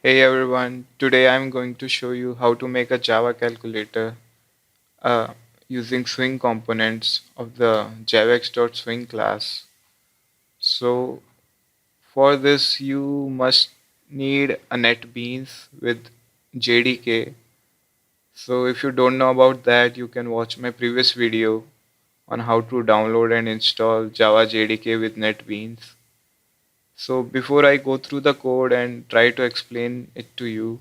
Hey everyone, today I'm going to show you how to make a Java calculator uh, using swing components of the javx.swing class. So for this you must need a NetBeans with JDK. So if you don't know about that, you can watch my previous video on how to download and install Java JDK with NetBeans. So before I go through the code and try to explain it to you,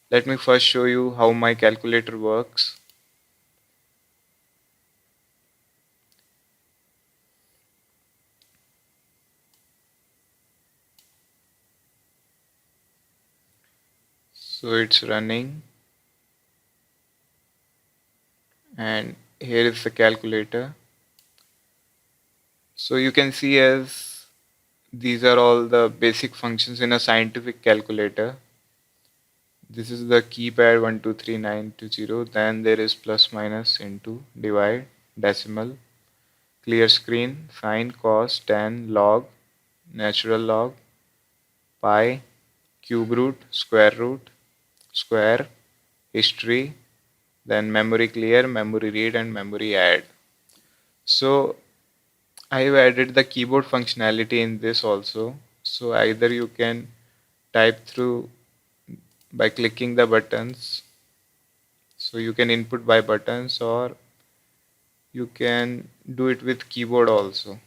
let me first show you how my calculator works. So it's running, and here is the calculator. So you can see as these are all the basic functions in a scientific calculator. This is the keypad 123920. Then there is plus minus into divide, decimal, clear screen, sine, cos, tan, log, natural log, pi, cube root, square, history, then memory clear, memory read, and memory add. So I've added the keyboard functionality in this also. So either you can type through by clicking the buttons. So you can input by buttons, or you can do it with keyboard also.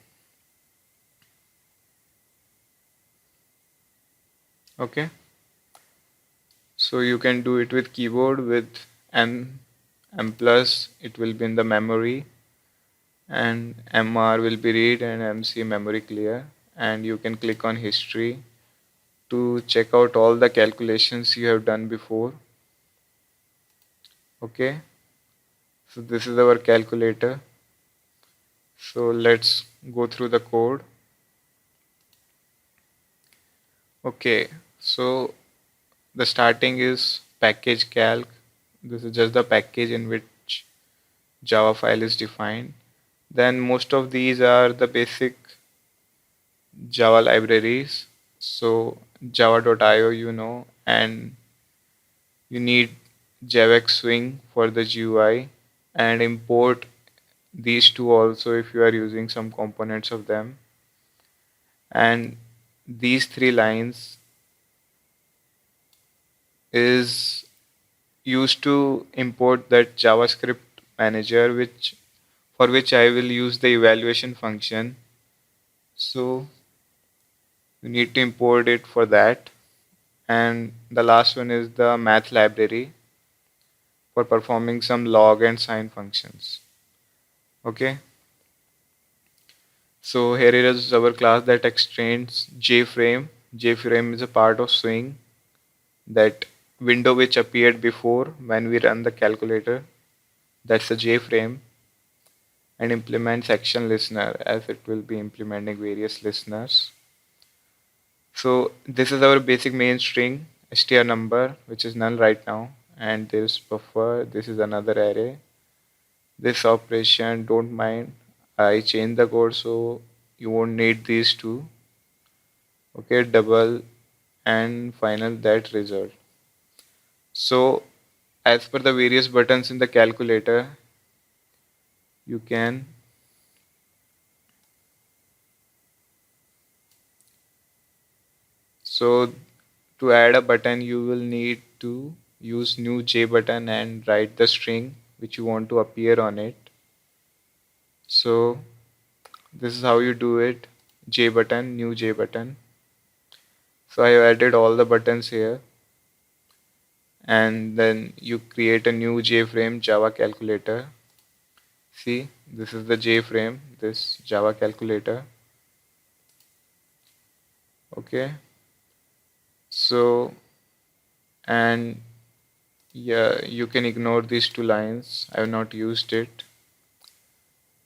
Okay. So you can do it with keyboard with M plus it will be in the memory, and MR will be read, and MC memory clear, and you can click on history to check out all the calculations you have done before. Okay, so this is our calculator. So let's go through the code. Okay, so the starting is package calc. This is just the package in which Java file is defined. Then most of these are the basic Java libraries. So java.io, and you need JavaX Swing for the GUI, and import these two also if you are using some components of them. And these three lines is used to import that JavaScript manager which for which I will use the evaluation function. So you need to import it for that. And the last one is the math library for performing some log and sine functions. Okay, so here is our class that extends JFrame. JFrame is a part of Swing, that window which appeared before when we run the calculator. That's the JFrame, and implements action listener as it will be implementing various listeners. So this is our basic main string str number, which is null right now, and this buffer. This is another array. This operation, don't mind, I changed the code so you won't need these two. Okay, double and final that result. So as per the various buttons in the calculator, you can so to add a button you will need to use new J button and write the string which you want to appear on it. So this is how you do it. J button, new J button. So I have added all the buttons here, and then you create a new JFrame Java calculator. See, this is the JFrame, this Java calculator. Okay, so and yeah, you can ignore these two lines, I have not used it.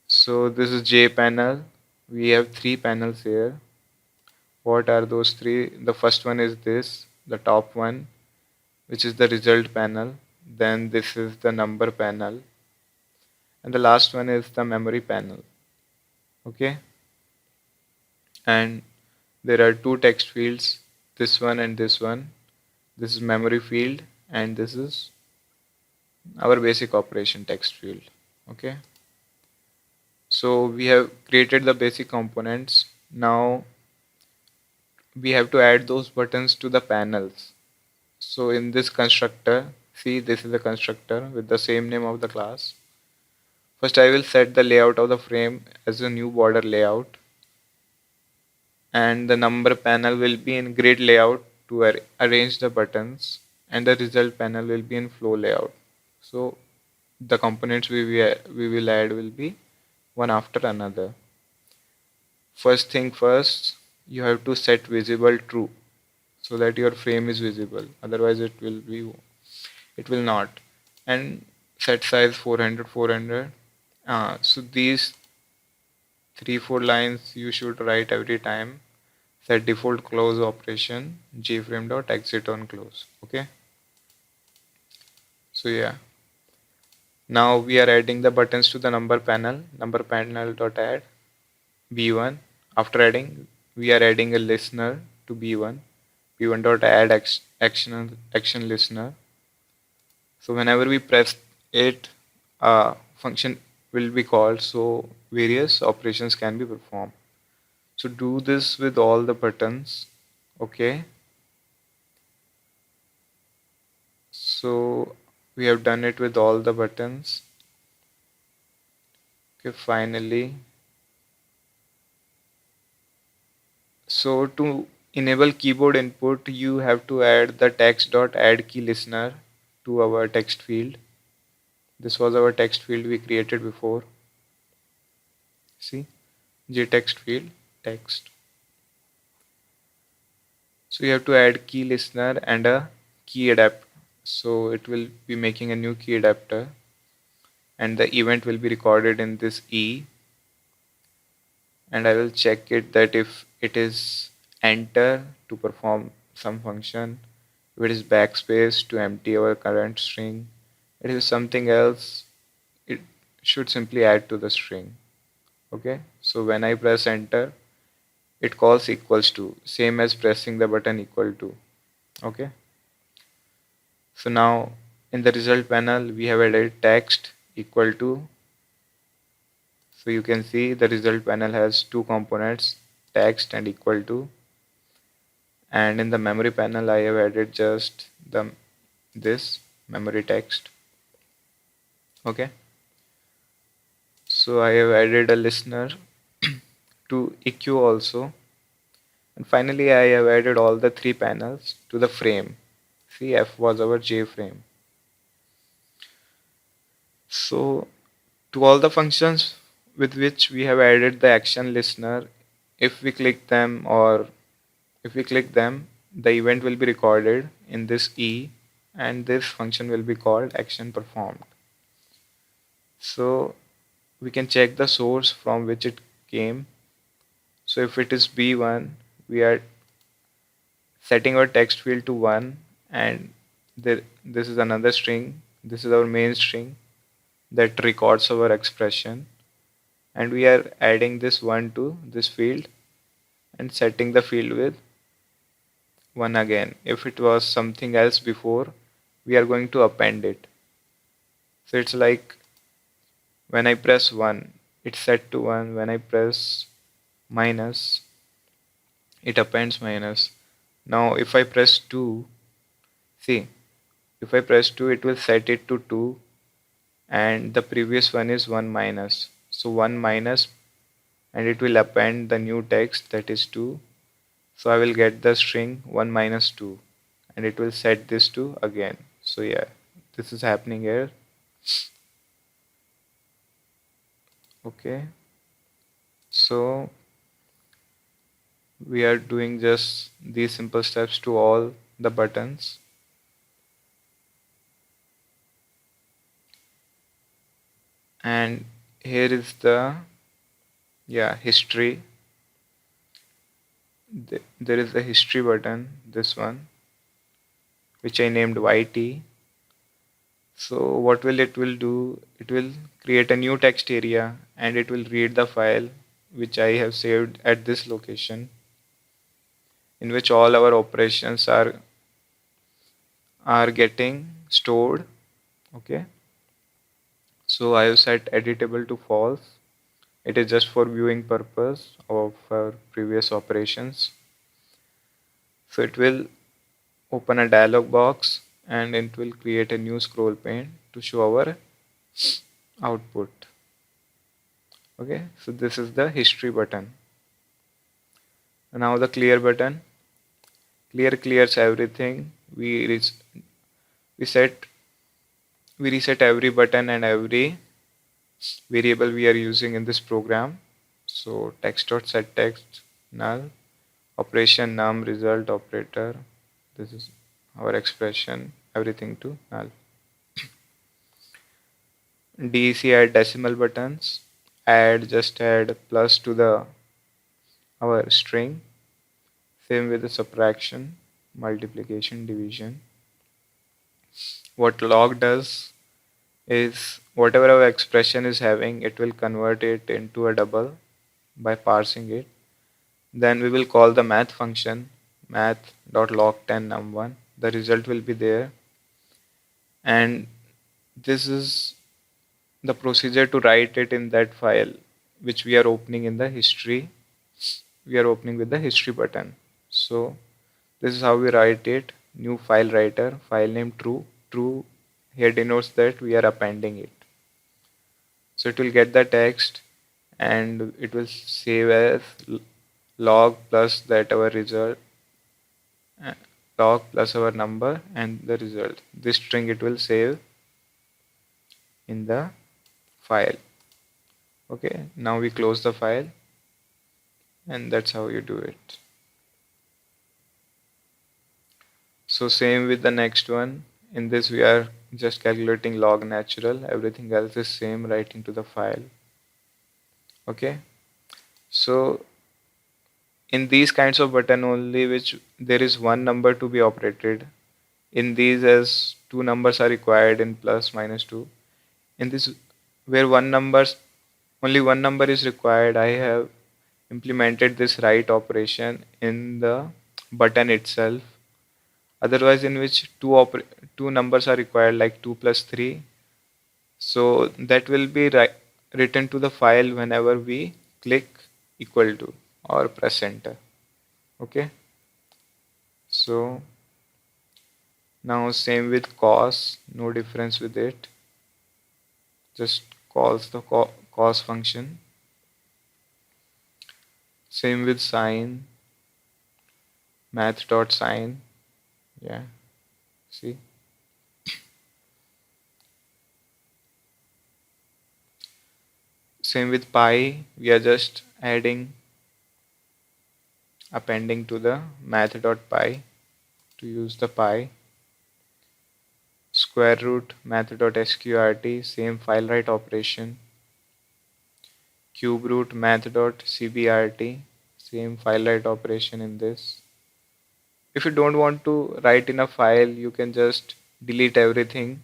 So this is J panel. We have three panels here. What are those three? The first one is this, the top one, which is the result panel. Then this is the number panel, and the last one is the memory panel. Okay, and there are two text fields, this one and this one. This is memory field, and this is our basic operation text field. Okay, so we have created the basic components. Now we have to add those buttons to the panels. So in this constructor, see, this is a constructor with the same name of the class. First I will set the layout of the frame as a new border layout, and the number panel will be in grid layout to arrange the buttons, and the result panel will be in flow layout. So the components we will add will be one after another. First thing first, you have to set visible true so that your frame is visible, otherwise it will not. And set size 400. So these 3-4 lines you should write every time. Set default close operation gframe dot exit on close. Okay, so yeah, now we are adding the buttons to the number panel dot add b1. After adding, we are adding a listener to b1 dot add action listener. So whenever we press it, a function will be called, so various operations can be performed. So do this with all the buttons. Okay, so we have done it with all the buttons. Okay, finally, so to enable keyboard input, you have to add the text dot add key listener to our text field. This was our text field we created before. See, gtext field text. So you have to add key listener and a key adapter. So it will be making a new key adapter, and the event will be recorded in this E, and I will check it that if it is enter to perform some function, if it is backspace to empty our current string, it is something else, it should simply add to the string. Okay, so when I press enter, it calls equals to, same as pressing the button equal to. Okay, so now in the result panel we have added text equal to. So you can see the result panel has two components, text and equal to. And in the memory panel I have added just this memory text. Okay, so I have added a listener to EQ also. And finally I have added all the three panels to the frame. See, F was our J frame. So to all the functions with which we have added the action listener, if we click them, the event will be recorded in this E, and this function will be called action performed. So we can check the source from which it came. So if it is B1, we are setting our text field to 1, and this is another string. This is our main string that records our expression, and we are adding this 1 to this field and setting the field with 1 again. If it was something else before, we are going to append it. So it's like when I press 1, it's set to 1. When I press minus, it appends minus. Now if I press 2, see, if I press 2, it will set it to 2, and the previous one is 1 minus. So 1 minus, and it will append the new text, that is 2. So I will get the string 1 minus 2, and it will set this to again. So yeah, this is happening here. Okay, so we are doing just these simple steps to all the buttons. And here is the history. There is a history button, this one, which I named YT. So what it will do, it will create a new text area, and it will read the file which I have saved at this location, in which all our operations are are getting stored. Okay, so I have set editable to false. It is just for viewing purpose of our previous operations. So it will open a dialog box and it will create a new scroll pane to show our output. Okay, so this is the history button. Now the clear button. Clear clears everything. We set we reset every button and every variable we are using in this program. So text.setText null, operation num result operator. This is our expression, everything to null. DEC add decimal buttons. Just add plus to the our string. Same with the subtraction, multiplication, division. What log does is whatever our expression is having, it will convert it into a double by parsing it. Then we will call the math function math.log10 num1. The result will be there, and this is the procedure to write it in that file which we are opening in the history. We are opening with the history button. So this is how we write it. New file writer, file name true. True here denotes that we are appending it. So it will get the text and it will save as log plus that our result, uh, log plus our number and the result. This string it will save in the file. Okay, now we close the file, and that's how you do it. So same with the next one. In this we are just calculating log natural. Everything else is same, writing to the file. Okay, so in these kinds of button only which there is one number to be operated. In these, as two numbers are required in plus minus 2. In this where only one number is required, I have implemented this write operation in the button itself. Otherwise, in which two numbers are required, like 2 plus 3, so that will be written to the file whenever we click equal to or press enter. Okay, so now same with cos, no difference with it, just calls the cos function. Same with sine, math.sine. Yeah, see. Same with pi, we are just appending to the math.pi to use the pi. Square root, math.sqrt, same file write operation. Cube root, math.cbrt, same file write operation in this. If you don't want to write in a file, you can just delete everything,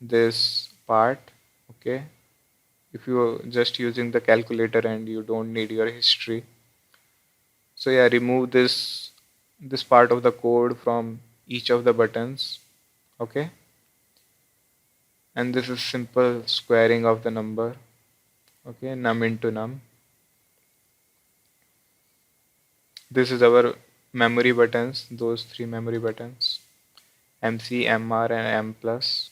this part. Okay, if you're just using the calculator and you don't need your history. So yeah, remove this part of the code from each of the buttons. Okay, and this is simple squaring of the number. Okay, num into num. This is our memory buttons, those three memory buttons, MC, MR and M plus.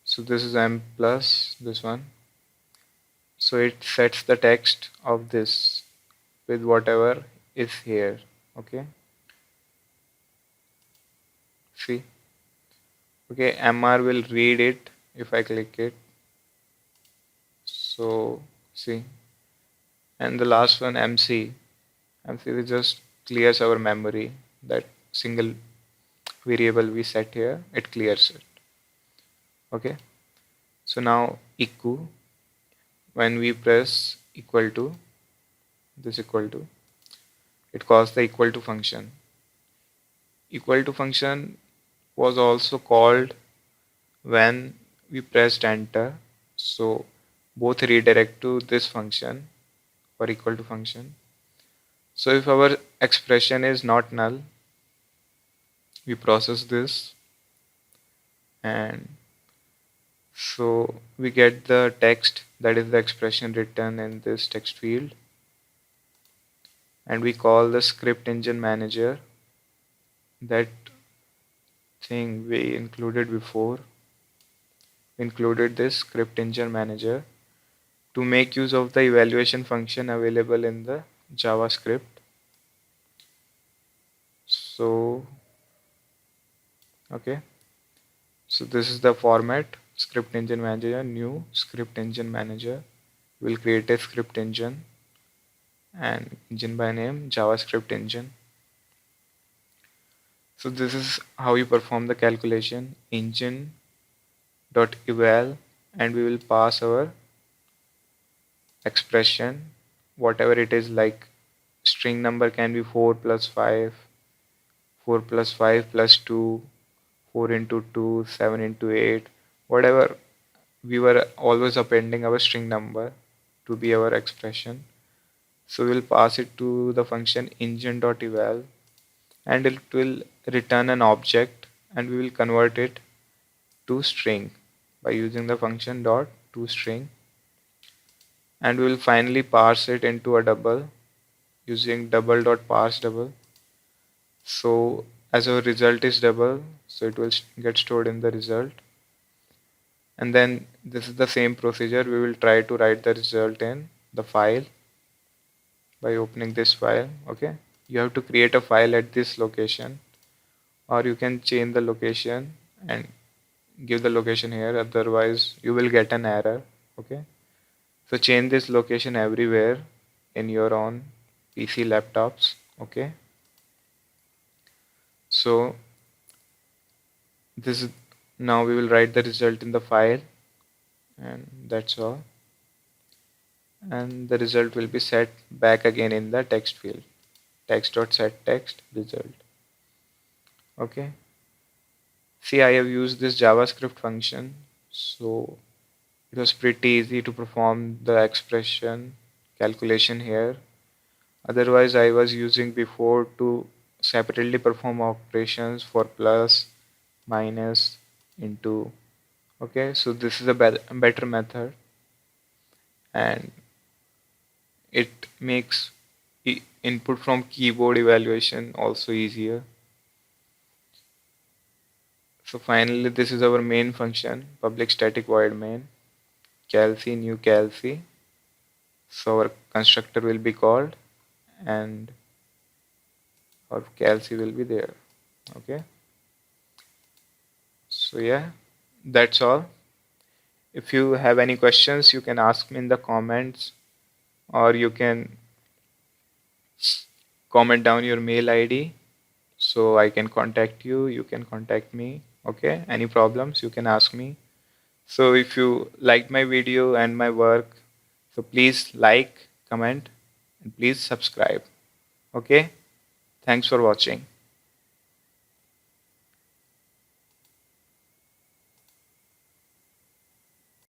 So this is M plus, this one. So it sets the text of this with whatever is here. Okay, see. Okay, MR will read it if I click it. So see, and the last one MC will just clears our memory. That single variable we set here, it clears it. Okay, so now equal, when we press equal to, this equal to, it calls the equal to function. Equal to function was also called when we pressed enter. So both redirect to this function or equal to function. So if our expression is not null, We process this, and so we get the text, that is the expression written in this text field, and we call the script engine manager, that thing we included before. We included this script engine manager to make use of the evaluation function available in the JavaScript. So okay, so this is the format: script engine manager, new script engine manager. We'll create a script engine, and engine by name JavaScript engine. So this is how you perform the calculation: engine dot eval, and we will pass our expression, whatever it is, like string number can be 4 plus 5, 4 plus 5 plus 2, 4 into 2, 7 into 8, whatever. We were always appending our string number to be our expression. So we'll pass it to the function engine.eval, and it will return an object, and we will convert it to string by using the function dot toString, and we will finally parse it into a double using double dot parse double. So as our result is double, so it will get stored in the result. And then this is the same procedure. We will try to write the result in the file by opening this file. Okay, you have to create a file at this location, or you can change the location and give the location here, otherwise you will get an error. Okay, so change this location everywhere in your own PC laptops. Okay, so this is, now we will write the result in the file, and that's all, and the result will be set back again in the text field, text.setText result. Okay, see, I have used this JavaScript function, so it was pretty easy to perform the expression calculation here. Otherwise I was using before to separately perform operations for plus, minus, into. Okay, so this is a better method, and it makes input from keyboard evaluation also easier. So finally, this is our main function: public static void main calc new calc. So our constructor will be called, and our calc will be there. Okay, so yeah, that's all. If you have any questions, you can ask me in the comments, or you can comment down your mail ID so I can contact you. You can contact me. Okay, any problems you can ask me. So if you liked my video and my work, so please like, comment, and please subscribe. Okay, thanks for watching.